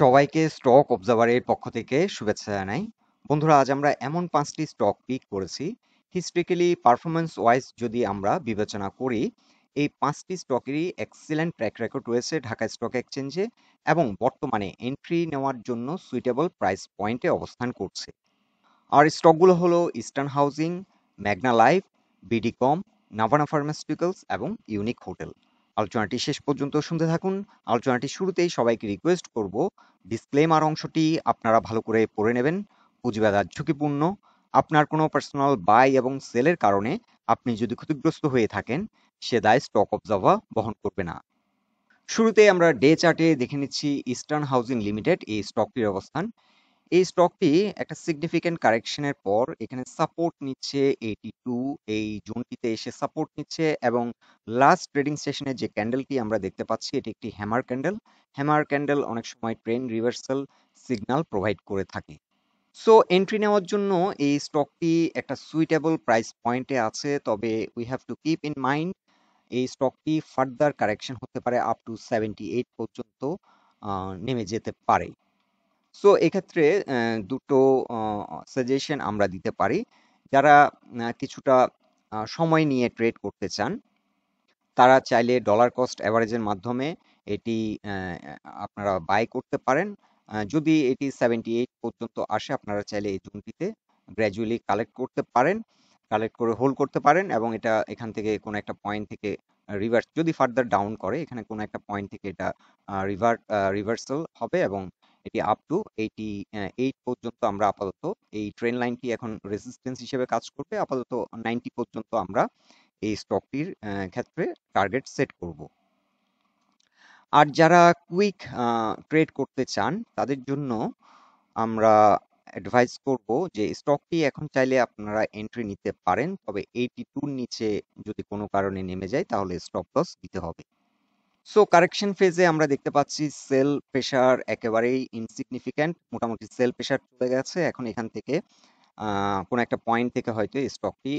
সবাইকে স্টক অবজারভারের পক্ষ থেকে শুভেচ্ছা জানাই। বন্ধুরা, আজ আমরা এমন 5টি স্টক পিক করেছি। হিস্ট্রিক্যালি পারফরম্যান্স ওয়াইজ যদি আমরা বিবেচনা করি, এই 5টি স্টকেরই এক্সিলেন্ট ট্র্যাক রেকর্ড রয়েছে ঢাকা স্টক এক্সচেঞ্জে এবং বর্তমানে এন্ট্রি নেওয়ার জন্য সুইটেবল প্রাইস পয়েন্টে অবস্থান করছে। আর স্টকগুলো হলো ইস্টার্ন হাউজিং, মেঘনা লাইফ, বিডিকম, নাভানা ফার্মাসিউটিক্যালস এবং ইউনিক হোটেল। আলোচনাটি শেষ পর্যন্ত শুনতে থাকুন। আলোচনাটি শুরুতেই সবাইকে রিকোয়েস্ট করব, ডিসক্লেমার অংশটি আপনারা ভালো করে পড়ে নেবেন। পুঁজিবাজার ঝুঁকিপূর্ণ। আপনার কোনো পার্সোনাল বাই এবং সেলের কারণে আপনি যদি ক্ষতিগ্রস্ত হয়ে থাকেন, সে দায় স্টক অবজার্ভার বহন করবে না। শুরুতেই আমরা ডে চার্টে দেখে নিচ্ছি ইস্টার্ন হাউজিং লিমিটেড এই স্টকটির অবস্থান। এই স্টকটি একটা সিগনিফিক্যান্ট কারেকশনের পর এখানে সাপোর্ট নিচ্ছে 82, এই জোনটিতে এসে সাপোর্ট নিচ্ছে এবং লাস্ট ট্রেডিং সেশনে যে ক্যান্ডেলটি আমরা দেখতে পাচ্ছি এটি একটি হ্যামার ক্যান্ডেল। হ্যামার ক্যান্ডেল অনেক সময় ট্রেন্ড রিভার্সাল সিগন্যাল প্রোভাইড করে থাকে। সো এন্ট্রি নেওয়ার জন্য এই স্টকটি একটা সুইটেবল প্রাইস পয়েন্টে আছে, তবে we have to keep in mind এই স্টকটি ফার্দার কারেকশন হতে পারে আপ টু 78 পর্যন্ত নেমে যেতে পারে। সো এক্ষেত্রে দুটো সাজেশন আমরা দিতে পারি। যারা কিছুটা সময় নিয়ে ট্রেড করতে চান, তারা চাইলে ডলার কস্ট অ্যাভারেজের মাধ্যমে এটি আপনারা বাই করতে পারেন। যদি এটি 78 পর্যন্ত আসে, আপনারা চাইলে এই জোনটিতে গ্র্যাজুয়ালি কালেক্ট করতে পারেন, কালেক্ট করে হোল্ড করতে পারেন এবং এটা এখান থেকে কোনো একটা পয়েন্ট থেকে রিভার্স যদি ফার্দার ডাউন করে, এখানে কোনো একটা পয়েন্ট থেকে এটা রিভার্সাল হবে এবং এটি আপ টু 88 পর্যন্ত আমরা আপাতত এই ট্রেন লাইনটি এখন রেজিস্ট্যান্স হিসেবে কাজ করবে। আপাতত 90 পর্যন্ত আমরা এই স্টকটির ক্ষেত্রে টার্গেট সেট করব। আর যারা কুইক ট্রেড করতে চান, তাদের জন্য আমরা অ্যাডভাইস করব যে স্টকটি এখন চাইলে আপনারা এন্ট্রি নিতে পারেন, তবে 82 নিচে যদি কোনো কারণে নেমে যায় তাহলে স্টপ লস দিতে হবে। সো কারেকশন ফেজে আমরা দেখতে পাচ্ছি সেল প্রেসার একেবারেই ইনসিগনিফিক্যান্ট, মোটামুটি সেল প্রেসার চলে গেছে। এখন এখান থেকে কোনো একটা পয়েন্ট থেকে হয়তো এই স্টকটি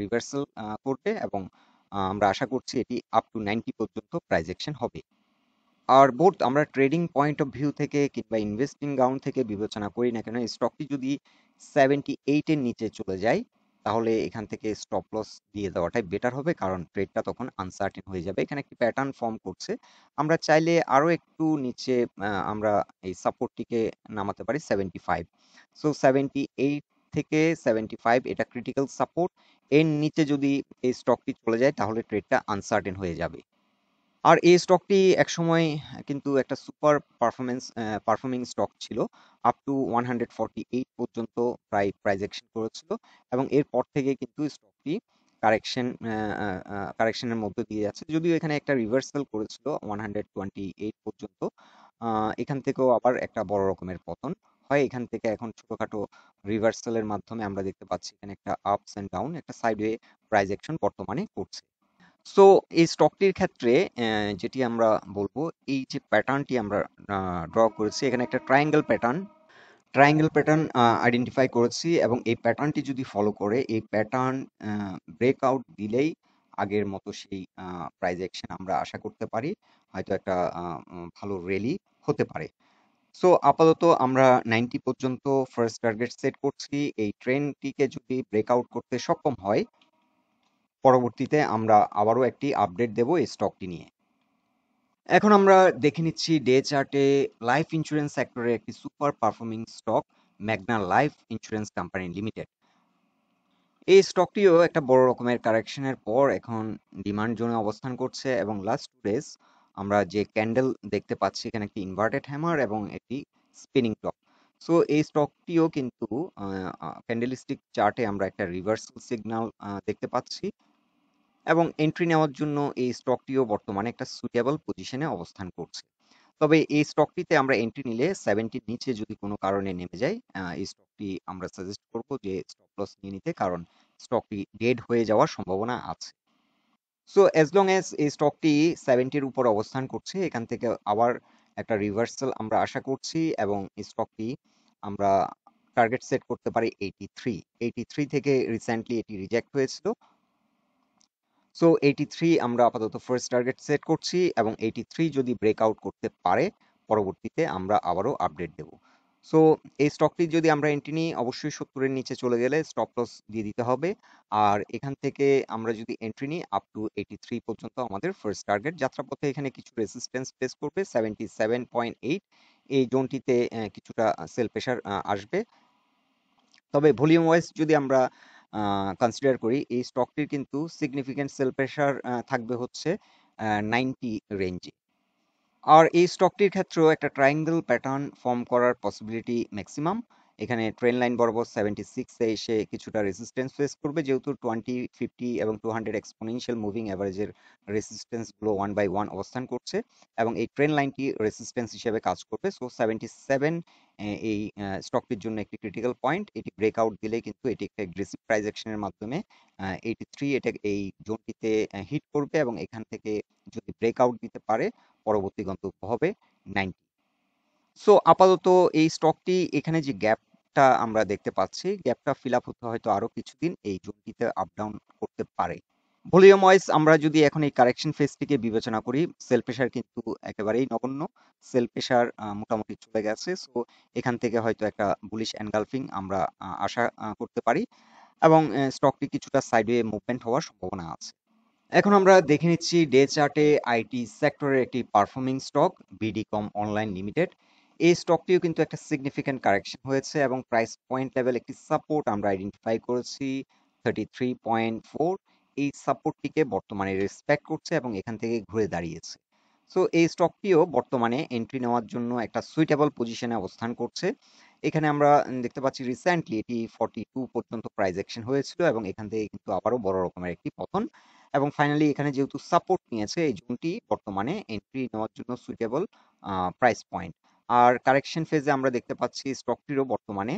রিভার্সাল করবে এবং আমরা আশা করছি এটি আপ টু 90 পর্যন্ত প্রাইস অ্যাকশন হবে। আর বোথ আমরা ট্রেডিং পয়েন্ট অফ ভিউ থেকে কিংবা ইনভেস্টিং গ্রাউন্ড থেকে বিবেচনা করি না কেন, এই স্টকটি যদি 78 এর নিচে চলে যায় তাহলে এখান থেকে স্টপ লস দিয়ে দেওয়াটাই বেটার হবে, কারণ ট্রেডটা তখন আনসার্টেন হয়ে যাবে। এখানে একটি প্যাটার্ন ফর্ম করছে, আমরা চাইলে আরো একটু নিচে আমরা এই সাপোর্টটিকে নামাতে পারি 75। সো 78 থেকে 75 এটা ক্রিটিক্যাল সাপোর্ট। এর নিচে যদি এই স্টকটি চলে যায় তাহলে ট্রেডটা আনসার্টেন হয়ে যাবে। আর এই স্টকটি একসময় কিন্তু একটা সুপার পারফর্মিং স্টক ছিল, আপ টু 148 পর্যন্ত প্রায় প্রাইস অ্যাকশন করেছিল এবং এরপর থেকে কিন্তু স্টকটি কারেকশনের মধ্যে দিয়ে যাচ্ছে, যদিও এখানে একটা রিভার্সাল করেছিল 128 পর্যন্ত। এখান থেকেও আবার একটা বড় রকমের পতন হয়। এখান থেকে এখন ছোটখাটো রিভার্সালের মাধ্যমে আমরা দেখতে পাচ্ছি এখানে একটা আপস এন্ড ডাউন, একটা সাইডওয়ে প্রাইস অ্যাকশন বর্তমানে করছে। সো এই স্টকটির ক্ষেত্রে যেটি আমরা বলবো, এই যে প্যাটার্নটি আমরা ড্র করেছি, এখানে একটা ট্রায়াঙ্গেল প্যাটার্ন আইডেন্টিফাই করেছি এবং এই প্যাটার্নটি যদি ফলো করে, এই প্যাটার্ন ব্রেকআউট দিলেই আগের মতো সেই প্রাইস অ্যাকশন আমরা আশা করতে পারি, হয়তো একটা ভালো র্যালি হতে পারে। সো আপাতত আমরা 90 পর্যন্ত ফার্স্ট টার্গেট সেট করছি। এই ট্রেন্ডটিকে যদি ব্রেকআউট করতে সক্ষম হয়, পরবর্তীতে আমরা আবারও একটি আপডেট দেব এই স্টকটি নিয়ে। এখন আমরা দেখে নিচ্ছি ডে চার্টে লাইফ ইন্স্যুরেন্স সেক্টরে একটি সুপার পারফর্মিং স্টক, মেঘনা লাইফ ইন্স্যুরেন্স কোম্পানি লিমিটেড। এই স্টকটিও একটা বড় রকমের কারেকশনের পর এখন ডিমান্ড জোনে অবস্থান করছে এবং লাস্ট 2 ডেজ আমরা যে ক্যান্ডেল দেখতে পাচ্ছি, এখানে একটি ইনভার্টেড হ্যামার এবং একটি স্পিনিং টপ। সো এই স্টকটিও কিন্তু ক্যান্ডেলিস্টিক চার্টে আমরা একটা রিভার্সাল সিগন্যাল দেখতে পাচ্ছি এবং এন্ট্রি নেওয়ার জন্য এই স্টকটিও বর্তমানে একটা সুইটেবল পজিশনে অবস্থান করছে। তবে এই স্টকটিতে আমরা এন্ট্রি নিলে 70 নিচে যদি কোনো কারণে নেমে যায়, এই স্টকটি আমরা সাজেস্ট করব যে স্টপ লস নিয়ে নিতে, কারণ স্টকটি ডেড হয়ে যাওয়ার সম্ভাবনা আছে। সো অ্যাজ লং অ্যাজ এই স্টকটি 70 এর উপর অবস্থান করছে, এখান থেকে আবার একটা রিভার্সাল আমরা আশা করছি এবং স্টকটি আমরা টার্গেট সেট করতে পারি 83। 83 থেকে রিসেন্টলি এটি রিজেক্ট হয়েছিল। সো 83 আমরা আপাতত ফার্স্ট টার্গেট সেট করছি এবং 83 যদি ব্রেকআউট করতে পারে, পরবর্তীতে আমরা আবারও আপডেট দেব। সো এই স্টকটি যদি আমরা এন্ট্রি নিই অবশ্যই 70 এর নিচে চলে গেলে স্টপ লস দিয়ে দিতে হবে। আর এখান থেকে আমরা যদি এন্ট্রি নিই আপ টু 83 পর্যন্ত আমাদের ফার্স্ট টার্গেট। যাত্রাপথে এখানে কিছু রেজিস্ট্যান্স ফেস করবে 77.8, এই জোনটিতে কিছুটা সেল প্রেশার আসবে। তবে ভলিউম ওয়াইজ যদি আমরা কনসিডার করি এই স্টকটির কিন্তু সিগনিফিক্যান্ট সেল প্রেশার থাকবে হচ্ছে 90 রেঞ্জে। আর এই স্টকটির ক্ষেত্রেও একটা ট্রায়াঙ্গেল প্যাটার্ন ফর্ম করার পসিবিলিটি ম্যাক্সিমাম। এখানে ট্রেন লাইন বরাবর 76 এ এসে কিছুটা রেজিস্ট্যান্স ফেস করবে, যেহেতু 20, 50 এবং 200 এক্সপোনেনশিয়াল মুভিং অ্যাভারেজের রেজিস্ট্যান্স গুলো ওয়ান বাই ওয়ান অবস্থান করছে এবং এই ট্রেন লাইনটি রেজিস্ট্যান্স হিসেবে কাজ করবে। সো 77 এই স্টকটির জন্য একটি ক্রিটিক্যাল পয়েন্ট। এটি ব্রেকআউট দিলে কিন্তু এটি একটা এগ্রেসিভ প্রাইস অ্যাকশনের মাধ্যমে 83 এটা এই জোনটিতে হিট করবে এবং এখান থেকে যদি ব্রেকআউট দিতে পারে পরবর্তী গন্তব্য হবে 90। সো আপাতত এই স্টকটি এখানে যে গ্যাপটা আমরা দেখতে পাচ্ছি, গ্যাপটা ফিল আপ হতে হয়তো আরো কিছুদিন এই জোনটিতে আপ ডাউন করতে পারে। ভলিউম ওয়াইজ আমরা যদি এখন এই কারেকশন ফেজটিকে বিবেচনা করি, সেল প্রেশার কিন্তু একেবারেই নগণ্য। সেল প্রেশার মোটামুটি চলে গেছে। সো এখান থেকে হয়তো একটা বুলিশ এনগালফিং আমরা আশা করতে পারি এবং স্টকটি কিছুটা সাইডওয়ে মুভমেন্ট হওয়ার সম্ভাবনা আছে। এখন আমরা দেখে নিচ্ছি ডে চার্টে আইটি সেক্টরের একটি performing stock BDCom online limited. এই স্টকটিও কিন্তু একটা সিগনিফিক্যান্ট কারেকশন হয়েছে এবং প্রাইস পয়েন্ট লেভেল একটি সাপোর্ট আমরা আইডেন্টিফাই করেছি 33.4। এই সাপোর্টটিকে বর্তমানে রেসপেক্ট করছে এবং এখান থেকে ঘুরে দাঁড়িয়েছে। সো এই স্টকটিও বর্তমানে এন্ট্রি নেওয়ার জন্য একটা সুইটেবল পজিশনে অবস্থান করছে। এখানে আমরা দেখতে পাচ্ছি রিসেন্টলি এটি 42 পর্যন্ত প্রাইস অ্যাকশন হয়েছিল এবং এখান থেকে কিন্তু আবারও বড় রকমের একটি পতন এবং ফাইনালি এখানে যেহেতু সাপোর্ট নিয়েছে এই জোনটি বর্তমানে এন্ট্রি নেওয়ার জন্য সুইটেবল প্রাইস পয়েন্ট। আর কারেকশন ফেজে আমরা দেখতে পাচ্ছি স্টকটিরও বর্তমানে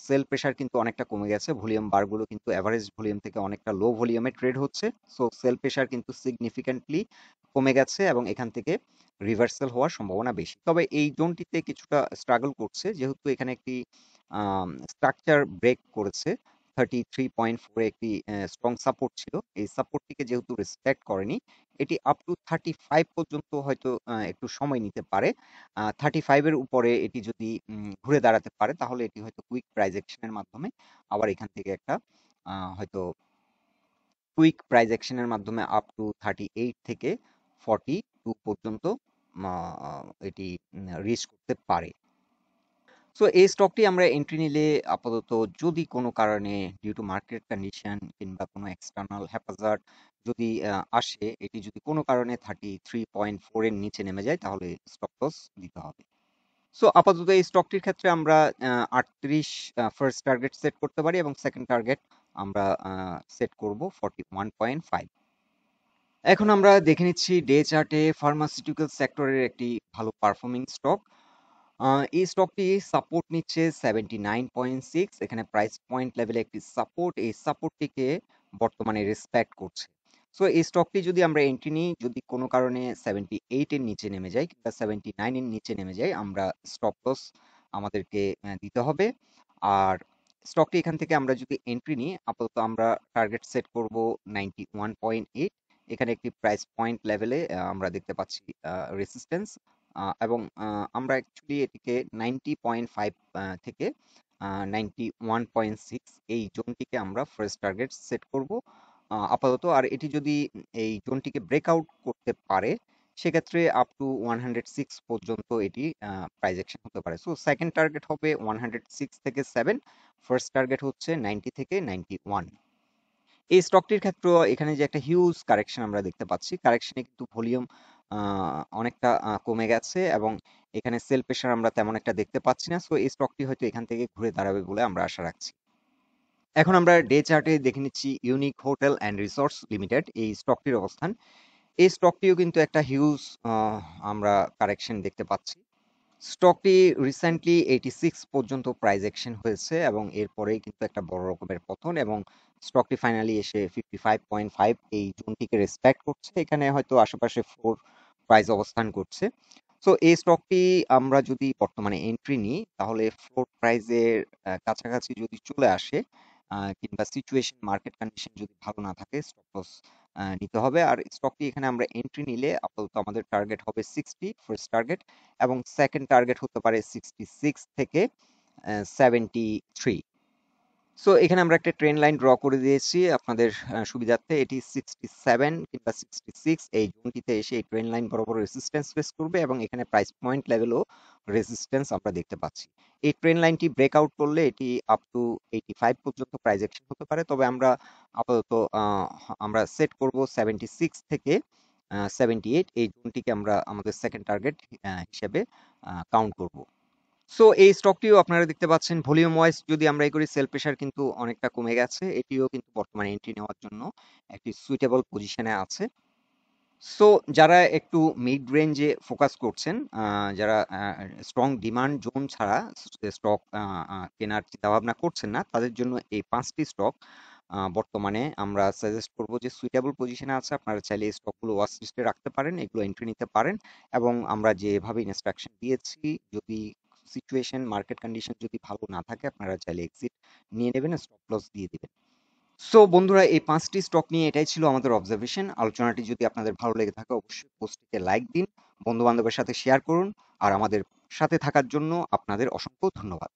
সেল প্রেশার কিন্তু অনেকটা কমে গেছে। ভলিউম বারগুলো কিন্তু এভারেজ ভলিউম থেকে অনেকটা লো ভলিউমে ট্রেড হচ্ছে। সো সেল প্রেশার কিন্তু সিগনিফিক্যান্টলি কমে গেছে এবং এখান থেকে রিভার্সাল হওয়ার সম্ভাবনা বেশি। তবে এই জোনটিতে কিছুটা স্ট্রাগল করছে, যেহেতু এখানে একটি স্ট্রাকচার ব্রেক করেছে। 33.4 একটি স্ট্রং সাপোর্ট ছিল। এই সাপোর্টটিকে যেহেতু রেসপেক্ট করেনি, এটি আপ টু 35 পর্যন্ত হয়তো একটু সময় নিতে পারে। 35 এর উপরে এটি যদি ঘুরে দাঁড়াতে পারে তাহলে এটি হয়তো কুইক প্রাইস অ্যাকশনের মাধ্যমে আবার এখান থেকে একটা হয়তো কুইক প্রাইস অ্যাকশনের মাধ্যমে আপ টু 38 থেকে 42 পর্যন্ত এটি রিচ করতে পারে। সো এই স্টকটি আমরা এন্ট্রি নিলে আপাতত যদি কোনো কারণে ডিউ টু মার্কেট কন্ডিশন কিংবা কোনো এক্সটার্নাল হ্যাপাজার্ড যদি আসে, এটি যদি কোনো কারণে 33.4 এর নিচে নেমে যায় তাহলে স্টপ লস দিতে হবে। সো আপাতত এই স্টকটির ক্ষেত্রে আমরা 38 ফার্স্ট টার্গেট সেট করতে পারি এবং সেকেন্ড টার্গেট আমরা সেট করব 41.5। এখন আমরা দেখে নিচ্ছি ডে চার্টে ফার্মাসিউটিক্যাল সেক্টরের একটি ভালো পারফর্মিং স্টক। এই স্টকটি সাপোর্ট নিচ্ছে 79.6। এখানে প্রাইস পয়েন্ট লেভেলে একটি সাপোর্ট, এই সাপোর্টটিকে বর্তমানে রেসপেক্ট করছে। সো এই স্টকটি যদি আমরা এন্ট্রি নিই, যদি কোনো কারণে 78 এর নিচে নেমে যায় কিংবা 79 এর নিচে নেমে যায় আমরা স্টপ লস আমাদেরকে দিতে হবে। আর স্টকটি এখান থেকে আমরা যদি এন্ট্রি নিই আপাতত আমরা টার্গেট সেট করব 91.8। এখানে একটি প্রাইস পয়েন্ট লেভেলে আমরা দেখতে পাচ্ছি রেসিস্ট্যান্স এবং আমরা অ্যাকচুয়ালি এটিকে 90.5 থেকে 91.6 এই জোনটিকে আমরা ফার্স্ট টার্গেট সেট করব আপাতত। আর এটি যদি এই জোনটিকে ব্রেকআউট করতে পারে সেক্ষেত্রে আপ টু 106 পর্যন্ত এটি প্রাইস অ্যাকশন হতে পারে। সো সেকেন্ড টার্গেট হবে 106 থেকে 7, ফার্স্ট টার্গেট হচ্ছে 90 থেকে 91। এই স্টকটির ক্ষেত্রেও এখানে যে একটা হিউজ কারেকশন আমরা দেখতে পাচ্ছি, কারেকশনে কিন্তু ভলিউম অনেকটা কমে গেছে এবং এখানে সেল প্রেশার আমরা তেমন একটা দেখতে পাচ্ছি না। সো এই স্টকটি হয়তো এখান থেকে ঘুরে দাঁড়াবে বলে আমরা আশা রাখছি। এখন আমরা ডে চার্টে দেখে নিচ্ছি unique hotel and resorts limited এই স্টকটির অবস্থান। এই স্টকটিও কিন্তু একটা হিউজ আমরা কারেকশন দেখতে পাচ্ছি। স্টকটি রিসেন্টলি 86 পর্যন্ত প্রাইস অ্যাকশন হয়েছে এবং এরপরেই কিন্তু একটা বড় রকমের পতন এবং স্টকটি ফাইনালি এসে 55.5 এই জোনটিকে রেসপেক্ট করছে। এখানে হয়তো আশেপাশে ফ্লোর প্রাইস অবস্থান করছে। সো এই স্টকটি আমরা যদি বর্তমানে এন্ট্রি নিই তাহলে ফ্লোর প্রাইসের কাছাকাছি যদি চলে আসে কিংবা সিচুয়েশন মার্কেট কন্ডিশন যদি ভালো না থাকে স্টপ লস নিতে হবে। আর স্টকটি এখানে আমরা এন্ট্রি নিলে আপাতত আমাদের টার্গেট হবে 60 ফার্স্ট টার্গেট, এবং সেকেন্ড টার্গেট হতে পারে 66 থেকে 73। সো এখানে আমরা একটা ট্রেন্ড লাইন ড্র করে দিয়েছি আপনাদের সুবিধার্থে। এটি 67 কিংবা 66 এই জোনটিতে এসে এই ট্রেন্ড লাইন বরাবর রেজিস্ট্যান্স ফেস করবে, এবং এখানে প্রাইস পয়েন্ট লেভেলও রেজিস্ট্যান্স আমরা দেখতে পাচ্ছি। এই ট্রেন্ড লাইনটি ব্রেকআউট করলে এটি আপ টু 85 পর্যন্ত প্রাইস অ্যাকশন হতে পারে। তবে আমরা আপাতত আমরা সেট করব 76 থেকে 78 এই জোনটিকে আমরা আমাদের সেকেন্ড টার্গেট হিসেবে কাউন্ট করব। সো এই স্টকটিও আপনারা দেখতে পাচ্ছেন ভলিউম ওয়াইজ যদি আমরা এই করি, সেল প্রেশার কিন্তু অনেকটা কমে গেছে। এটিও কিন্তু বর্তমানে এন্ট্রি নেওয়ার জন্য একটি সুইটেবল পজিশনে আছে। সো যারা একটু মিড রেঞ্জে ফোকাস করছেন, যারা স্ট্রং ডিমান্ড জোন ছাড়া স্টক কেনার চিন্তাভাবনা করছেন না, তাদের জন্য এই 5টি স্টক বর্তমানে আমরা সাজেস্ট করব যে সুইটেবল পজিশনে আছে। আপনারা চাইলে এই স্টকগুলো ওয়াচ লিস্টে রাখতে পারেন, এগুলো এন্ট্রি নিতে পারেন, এবং আমরা যেভাবে ইনস্ট্রাকশন দিয়েছি, যদি সিচুয়েশন মার্কেট কন্ডিশন যদি ভালো না থাকে আপনারা চাইলে এক্সিট নিয়ে নেবেন, স্টপ লস দিয়ে দিবেন। সো বন্ধুরা, এই 5টি স্টক নিয়ে এটাই ছিল আমাদের অবজারভেশন। আলোচনাটি যদি আপনাদের ভালো লেগে থাকে অবশ্যই পোস্টটিতে লাইক দিন, বন্ধু বান্ধবের সাথে শেয়ার করুন, আর আমাদের সাথে থাকার জন্য আপনাদের অসংখ্য ধন্যবাদ।